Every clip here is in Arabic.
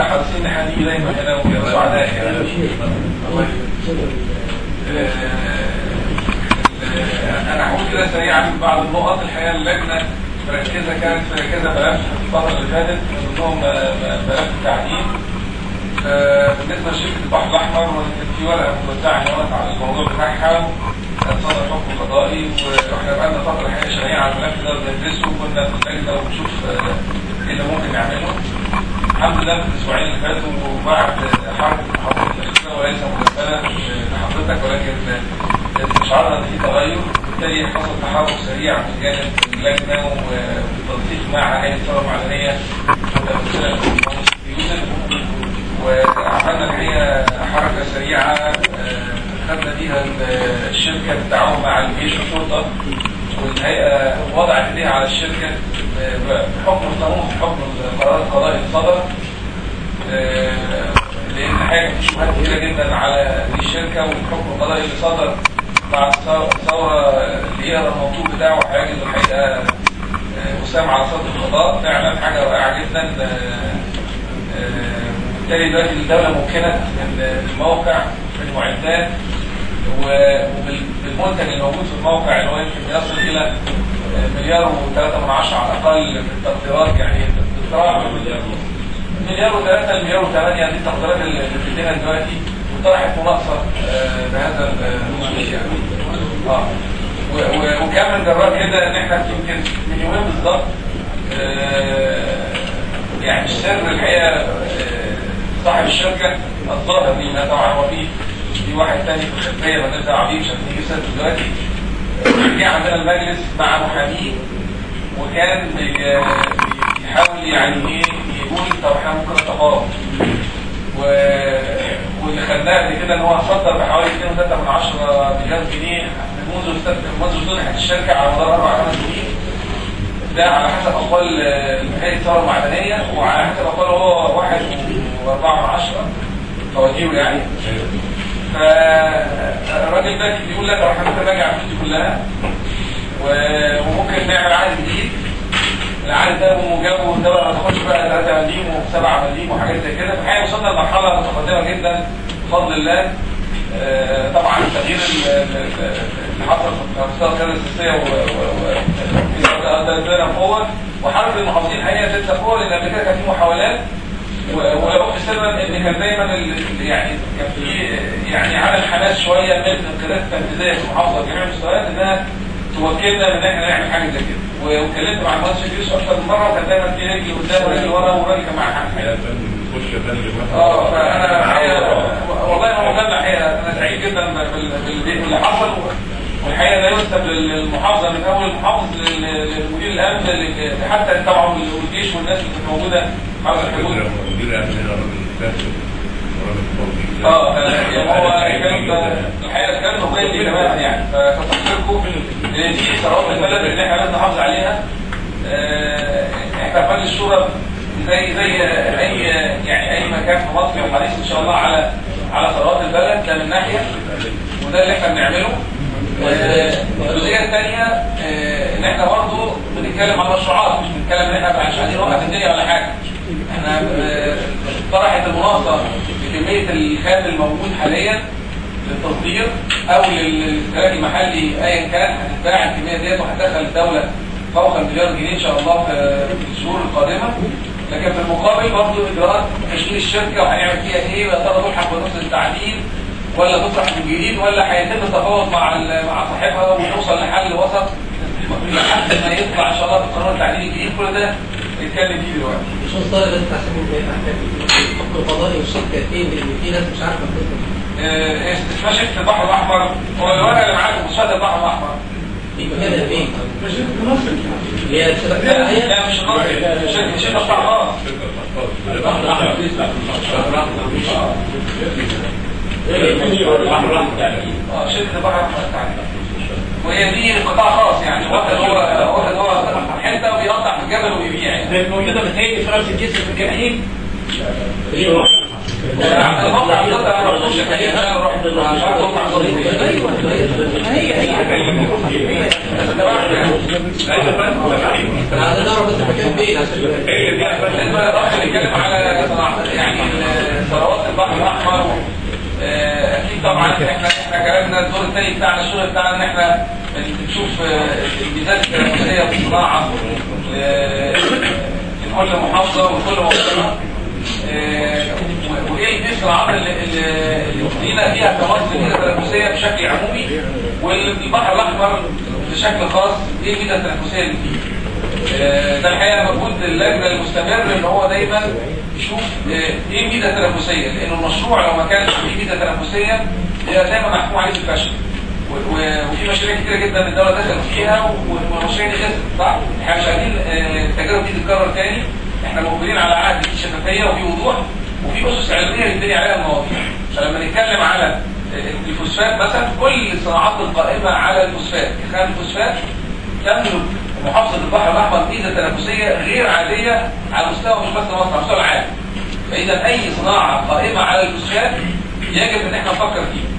حاسين ان احنا نيجي دايما هنا وسعداء يعني. انا هقول كده سريعا بعض النقط. الحقيقه اللجنه مركزه كانت في كذا ملف في الفتره اللي فاتت، من ضمنهم ملف التعديل. بالنسبه لشركه البحر الاحمر، كان في ورقه موزعه هناك على الموضوع بتاعها، كان صدر حكم قضائي، واحنا بقالنا فتره الحقيقه شغالين على الملف ده بندرسه، وكنا في اللجنه وبنشوف ايه اللي ممكن نعمله. الحمد لله في الاسبوعين اللي فاتوا وبعد حركه المحافظه الاخيره وليس مكمله لحضرتك، ولكن استشعرنا ان في تغير، وبالتالي حصل تحرك سريع من جانب اللجنه وبالتنسيق مع هيئه الثروه المعدنيه وتمثيلها يوسف، وعملنا الحقيقه حركه سريعه خدنا بيها الشركه بالتعاون مع الجيش والشرطه، والهيئه وضعت ايديها على الشركه بحكم القانون، بحكم القرار القضائي اللي صدر، لان الحقيقه في شبهات كثيره جدا على الشركه، والحكم القضائي اللي صدر بعد الثوره اللي هي المطلوب بتاعه هيجد الحقيقه وسام على صدر القضاء، فعلا حاجه رائعه جدا. بالتالي دلوقتي الدوله ممكنه من الموقع بالمعدات وبالمنتج الموجود في الموقع اللي هو يمكن يصل الى مليار و3 من عشرة على الاقل في التقديرات، يعني اقتراع مليار و3 مليار و8 دي التقديرات اللي بتدينا دلوقتي، وطرحت مناقصه بهذا الخصوص يعني. وكمان جربت كده ان احنا يمكن من يومين بالظبط يعني السر الحقيقه صاحب الشركه الظاهر لينا طبعا، هو في واحد ثاني في الخلفيه مالناش دعوه بيه مش هنيجي سيرته دلوقتي، جه عندنا المجلس مع محاميه، وكان بيحاول يعني ايه يقول طب احنا ممكن نتفاوض، واللي خدناه قبل كده ان هو صدر بحوالي 2.3 مليار جنيه منذ صنعت الشركه على مدار 4 5 سنين. ده على حسب اقوال هيئه الثروه المعدنيه، وعلى حسب اقواله هو 1.4 فواتيره يعني. فالراجل ده بيقول لك احنا ممكن نراجع الفلوس دي كلها وممكن نعمل عقد جديد. العقد ده بموجبه ده بقى ما تاخدش بقى 3 مليم و7 مليم وحاجات زي كده. فالحقيقه وصلنا لمرحله متقدمه جدا بفضل الله. طبعا التغيير اللي حصل في مستوى القياده السياسيه ده قوه، وحركه المحافظين الحقيقه ادت قوه، لان قبل كده كان في محاولات، ولو سرا ان كان دايما يعني كان في يعني عدم حماس شويه من القيادات التنفيذيه في المحافظه بجميع المستويات انها توكلنا ان احنا نعمل حاجه زي كده. واتكلمت مع المهندس شريف اكثر من مره، وكان دايما في رجل قدام ورجل ورا، والراجل كان معاه حق. فانا الحقيقه والله ما مجامله، الحقيقه انا سعيد جدا باللي حصل، والحقيقه لا ينسب للمحافظه من اول المحافظ لمدير الامن حتى طبعا والجيش والناس اللي كانت موجوده حول الحدود. مدير الامن هنا راجل فاسد وراجل هو الحقيقه كان مقيم دي تماما يعني. فتحقيقكم ان دي ثروات البلد اللي احنا لازم نحافظ عليها. احنا في مجلس الشورى زي اي مكان في مصر وحريص ان شاء الله على ثروات البلد، ده من ناحيه، وده اللي احنا بنعمله. الجزئيه الثانيه ان احنا برضه بنتكلم عن مشروعات، مش بنتكلم ان احنا مش عايزين نوقف الدنيا ولا حاجه. احنا طرحت المناقصه بكميه الخام الموجود حاليا للتصدير او للاستهلاك المحلي ايا كان، هتتباع الكميه ديت وهتدخل الدوله فوق المليار جنيه ان شاء الله في الشهور القادمه. لكن في المقابل برضه اجراءات تشغيل الشركه وهنعمل فيها ايه، ويا ترى تلحق بنص التعديل ولا تطرح من جديد، ولا هيتم التفاوض مع صاحبها ونوصل لحل وسط لحد ما يطلع ان شاء الله في القانون التعديلي الجديد. كل ده نتكلم فيه دلوقتي. مش مصدر بس عشان الحكم القضائي والشركتين، لان في ناس مش عارفه اسمها شركه البحر الاحمر. هو الورقه اللي معاكم مستشفى البحر الاحمر يبقى كده فين؟ هي لا مش النصر، شركه قطاع خاص. البحر الاحمر شركه البحر الاحمر التعليم، وهي دي قطاع خاص يعني. واخد هو حته وبيقطع في الجبل وبيبيع زي الموجوده بتهيئ في راس الجسر في الجحيم. الموقع بالظبط انا ما رحتوش الحقيقه، عشان اروح عايز نعرف بس المكان فين عشان نتكلم على يعني طبعا احنا كلامنا الدور الثاني بتاعنا الشغل بتاعنا ان احنا بنشوف الميزات التنافسيه في الصناعه في كل محافظه وكل منطقه، وايه الصناعات اللي لينا فيها كمصر ميزه تنافسيه بشكل عمومي، والبحر الاحمر بشكل خاص ايه الميزه التنافسيه اللي فيه. ده الحقيقه مجهود اللجنه المستمر ان هو دايما يشوف ايه الميزه التنافسيه، لانه المشروع لو ما كانش فيه ميزه تنافسيه هي دايما محكوم عليه بالفشل. وفي مشاريع كتيره جدا الدوله دخلت فيها والمشاريع دي خسرت، صح؟ احنا مش عايزين التجارب دي تتكرر تاني، احنا مقبلين على عهد في شفافيه وفي وضوح وفي اسس علميه يبني عليها المواضيع. فلما نتكلم على الفوسفات مثلا، كل الصناعات القائمه على الفوسفات كخام الفوسفات تملك محافظه البحر الاحمر ميزه تنافسيه غير عاديه على مستوى مش بس مصر، على مستوى العالم. فاذا اي صناعه قائمه على الفوسفات يجب ان احنا نفكر فيها.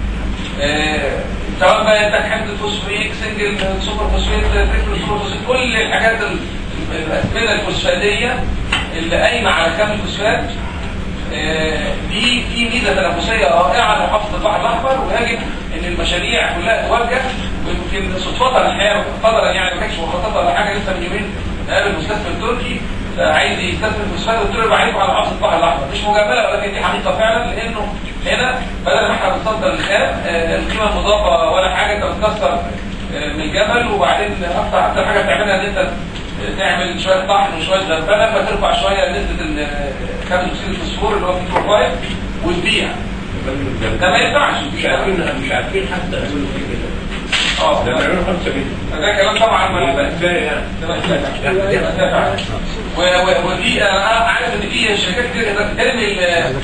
سواء بقى انت حمض الفوسفوريك، سنجل سوبر فوسفيت، تريبل سوبر فوسفيت، كل الحاجات الاسمده الفوسفاتيه اللي قايمه على خام الفوسفات دي في ميزه تنافسيه رائعه لمحافظه البحر الاحمر، ويجب ان المشاريع كلها توجه. ويمكن صدفه الحقيقه قدرا يعني ما كانش مخططه ولا حاجه، لسه من يومين قابل المستثمر التركي عايز يستثمر فوسفات، قلت له يبقى عليكم على محافظه البحر الاحمر، مش مجامله ولكن دي حقيقه فعلا، لانه هنا بدل ما احنا بنصدر الخام القيمه المضافه ولا حاجه، انت بتكسر من الجبل وبعدين اكتر حاجه بتعملها ان انت تعمل شويه طحن وشويه غربله فترفع شويه نسبه خام اكسيد الفوسفور اللي هو فيه بروفايل وتبيع. ده ما ينفعش، مش عارفين حتى يعملوا كده. ده بيعملوا 5 جنيه. ده كلام طبعا ما كفايه يعني. ودي انا عارف ان في شركات كتير بترمي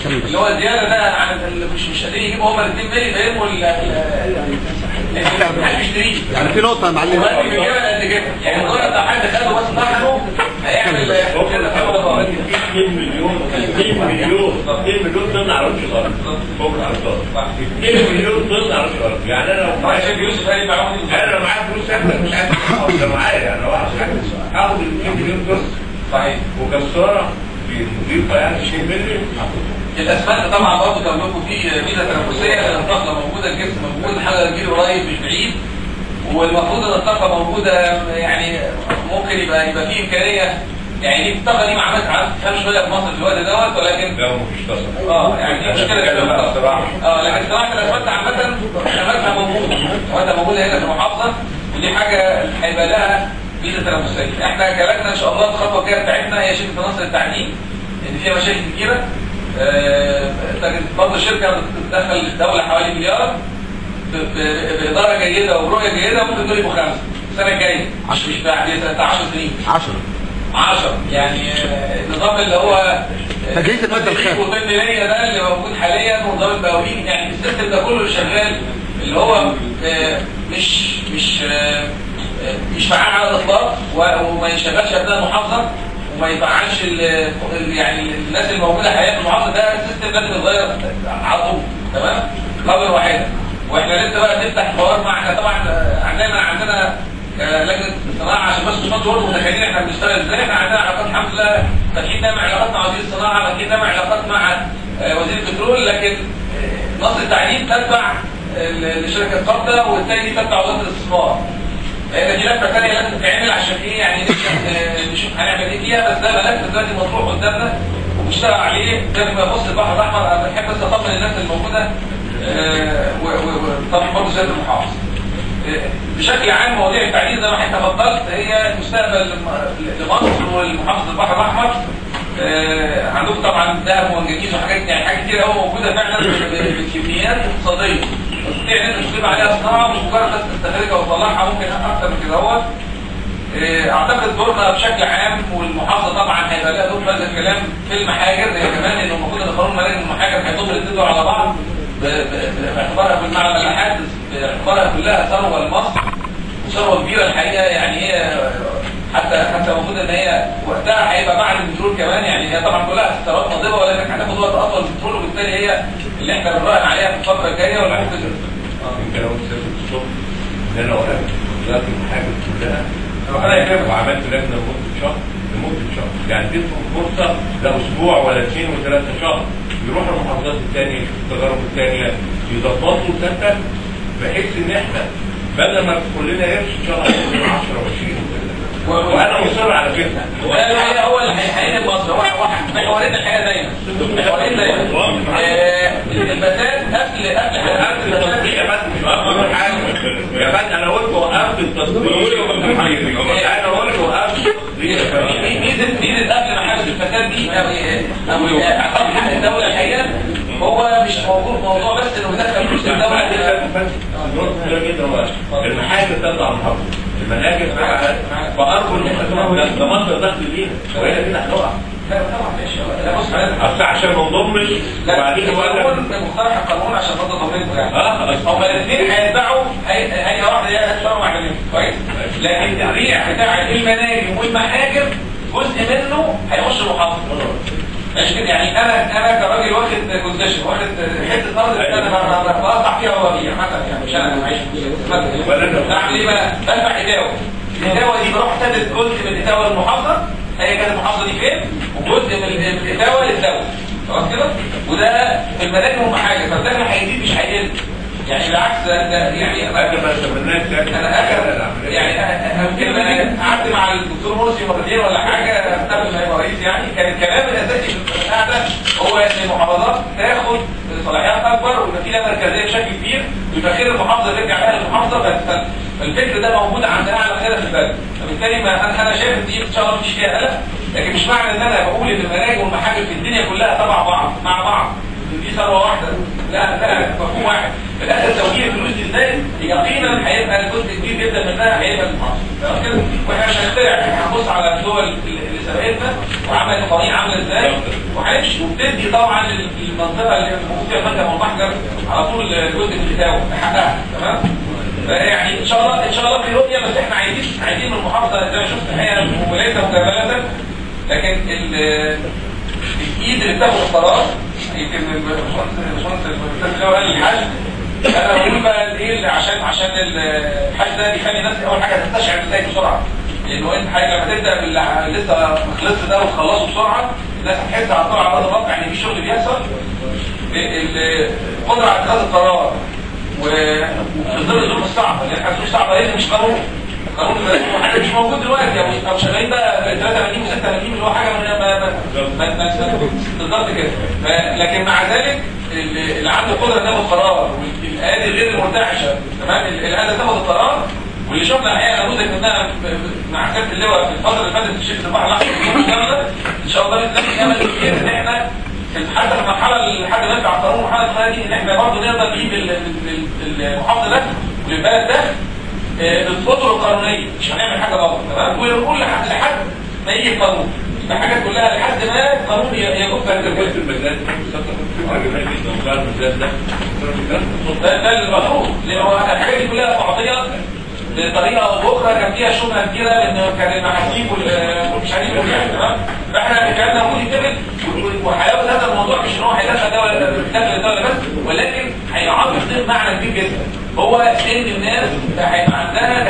اللي هو الزياده ده عن مش قادرين يجيبوا هم الاثنين ملي فيرموا يعني في نقطه يا معلم، يعني مجرد لو حد خده بس طحنه هيعمل 2 مليون طن على وش الارض فوق الارض. 2 مليون طن على وش الارض. يعني انا لو معايا يوسف قال لي انا لو معايا فلوس مش عارف ده معايا، انا هاخد ال 2 مليون طن صحيح وكساره بنضيفه يعني 2 مليون. الاسمنت طبعا برضه كان لكم فيه ميزه تنافسيه، الطاقه موجوده، الجبس موجود، الحاجه تجيلي قريب مش بعيد، والمفروض ان الطاقه موجوده، يعني ممكن يبقى فيه امكانيه، يعني دي الطاقه دي معاملات تفهم شويه في مصر في الوقت دوت، ولكن لا مفيش طاقه. يعني دي مشكله لكن صناعه الاسمنت عامه خاماتها موجوده، خاماتها موجوده هنا في المحافظه، ودي حاجه هيبقى لها ميزه تنافسيه. احنا كلامنا ان شاء الله الخطوه الجايه بتاعتنا هي شركه نصر التعدين، ان فيها مشاكل كتيره. برضه الشركه بتدخل الدوله حوالي مليار باداره جيده وبرؤيه جيده، ممكن تقول يبقوا 5 السنه الجايه، مش بعد 10 سنين 10 يعني النظام اللي هو تجهيز الماده الخام والبنيه ده اللي موجود حاليا، ونظام البواوين، يعني السيستم ده كله شغال، اللي هو مش فعال على الاطلاق، وما يشتغلش ابناء المحافظه، وما يفعلش يعني الناس الموجوده حاليا في المحافظه. ده السيستم لازم يتغير على طول، تمام؟ قبل واحده. واحنا لسه بقى بنفتح حوار مع، احنا طبعا عندنا لجنه الصناعه، عشان بس مش برضه متخيلين احنا بنشتغل ازاي. احنا عندنا علاقات الحمد لله، فاتحين دايما علاقات مع وزير الصناعه، فاتحين دايما علاقات مع وزير البترول، لكن نصر التعدين تتبع لشركه قبضه، والثاني تتبع وزاره الاستثمار. لان دي لفه ثانيه لازم تتعمل عشان ايه، يعني نشوف هنعمل ايه فيها، بس ده ملف دلوقتي مطروح قدامنا وبنشتغل عليه. ده بما يخص البحر الاحمر، انا بحب بس اطمن الناس الموجوده، وطبعا برضه سياده المحافظ. بشكل عام مواضيع التعدين زي ما حضرتك تفضلت هي المستقبل لمصر والمحافظه البحر الاحمر. عندكم طبعا ذهب ومنجنيز وحاجات، يعني حاجات كتير قوي موجوده فعلا بكميات اقتصاديه، تستطيع ان انت تجيب عليها صناعه، مش مجرد بس تستخرجها وتطلعها، ممكن اكثر من كده. هو اعتقد دورنا بشكل عام، والمحافظه طبعا هيبقى لها دور في هذا الكلام في المحاجر، هي كمان انه المفروض ان قانون ملاك المحاجر هيضم الاثنين دول على بعض، باعتبارها كل مع الملاحات، باعتبارها كلها ثروه لمصر وثروه كبيره الحقيقه. يعني هي حتى المفروض ان هي وقتها هيبقى بعد البترول كمان، يعني هي طبعا كلها ثروات ناضبه، ولكن هتاخد وقت اطول البترول، وبالتالي هي اللي احنا بنراهن عليها في الفتره الجايه. ولا ممكن يمكن لو سافرت الصبح ان انا وقفت وزاره المحاجر كلها وعملت لجنه لمده شهر، يعني اديتهم فرصه لا اسبوع ولا 2 و3 شهر، يروحوا المحافظات الثانيه، يشوفوا التجارب الثانيه، يظبطوا الداتا بحيث ان احنا بدل ما تدخل لنا قرش ان شاء الله هيكون 10 و20 وانا مصر على كده. هو اللي هيحل مصر واحد محورين الحياه دايما محورين دايما البتات قبل التطبيق يا فندم مش اكبر حاجه يا فندم. انا قلت وقفت التطبيق انا قلت وقفت التطبيق. ميزه قبل ما حدث الفساد دي او الدوله الحقيقه هو مش موضوع بس انه يدخل فلوس الدوله المحاكم تطلع محافظه المناجم فارجو ان ده مصدر دخل لينا واحنا كده هنقع. لا طبعا ماشي. بص اصل عشان ما نضمش وبعدين مقترح القانون عشان برضه تطبيقه يعني هما الاثنين هيتباعوا هي واحده يا اشهر واحده منهم كويس. لكن الريع بتاع المناجم والمحاجر جزء منه هيخش المحافظه ماشي كده. يعني انا كراجل واخد كونسيشن واخد حته ارض انا بقطع فيها وببيع مثلا يعني مش انا معيش بعمل ايه بقى؟ بدفع اتاوه. الاتاوه دي بروح سدد جزء من الاتاوه للمحافظه هي كانت المحافظه دي فين وجزء من الاتاوه للدوله خلاص كده. وده في المدارس هم حاجه فالدخل هيزيد مش هيقل يعني بالعكس ده يعني انا يعني يمكن قعدت مع الدكتور مرسي مرتين ولا حاجه قبل ما يبقى رئيس يعني كان الكلام الاساسي في القعده هو ان المحافظات تاخد صلاحيات اكبر ويبقى في لها مركزيه بشكل كبير ويبقى خير المحافظه ترجع لها للمحافظه. فالفكر ده موجود عند اعلى قياده في البلد. فبالتالي ما انا شايف ان دي ان شاء الله مفيش فيها قلق. لكن مش معنى ان انا بقول ان المناجم والمحاجم في الدنيا كلها تبع بعض مع بعض دي ثروه واحده. لا مفهوم واحد. في الاخر توجيه الفلوس دي ازاي يقينا هيبقى جزء كبير جدا منها هيبقى المحافظه تمام كده. واحنا مش هنخترع هنبص على الدول اللي سبقتنا وعملت قوانين عامله ازاي وهنمشي وبتدي طبعا المنطقه اللي موجود فيها المنجم والمحجر على طول جزء من التاوه حقها تمام. يعني ان شاء الله في رؤيه بس احنا عايزين من المحافظه زي ما شفت الحقيقه وليس مجامله لكن الايد اللي بتاخد القرار يمكن الباشمهندس اللي هو قال الحل انا بقول بقى ايه عشان الحل ده بيخلي الناس اول حاجه تستشعر ازاي بسرعه. لانه انت حاجه لما تبدا باللي لسه ما خلصش ده وتخلصه بسرعه الناس هتحس على طول على ارض الواقع ان في شغل بيحصل. القدره على اتخاذ القرار وفي ظل الظروف الصعبه اللي احنا الظروف الصعبه لان مش قانون حاجه مش موجود دلوقتي او شغالين بقى 83 و86 اللي هو حاجه بالظبط كده. لكن مع ذلك اللي عنده قدره انه ياخد قرار والايادي غير المرتعشه تمام اللي قادره تاخد القرار واللي شفنا الحقيقه نموذج منها مع كابتن اللواء في الفتره اللي فاتت في شركه البحر الاحمر ان شاء الله نلاقي امل كبير ان احنا حتى في المرحله لحد ما نرجع القانون المرحله دي ان احنا برضه نقدر نجيب المحافظه ده وللبلد ده بالخطوه القانونيه مش هنعمل حاجه غلط تمام. ونقول لحد ما يجي القانون الحاجات كلها لحد ما القانون يجب في المجال ده المفروض لانه الحاجات دي كلها تعطيها بطريقه او باخرى كان فيها شبهه كبيره لان كان المحاسيب والمش عارف ايه تمام. فاحنا الكلام ده المفروض يتقبل وحلاوه هذا الموضوع مش ان هو هيدخل الدوله بس ولكن هيعطي معنى كبير جدا هو ان الناس هيبقى عندها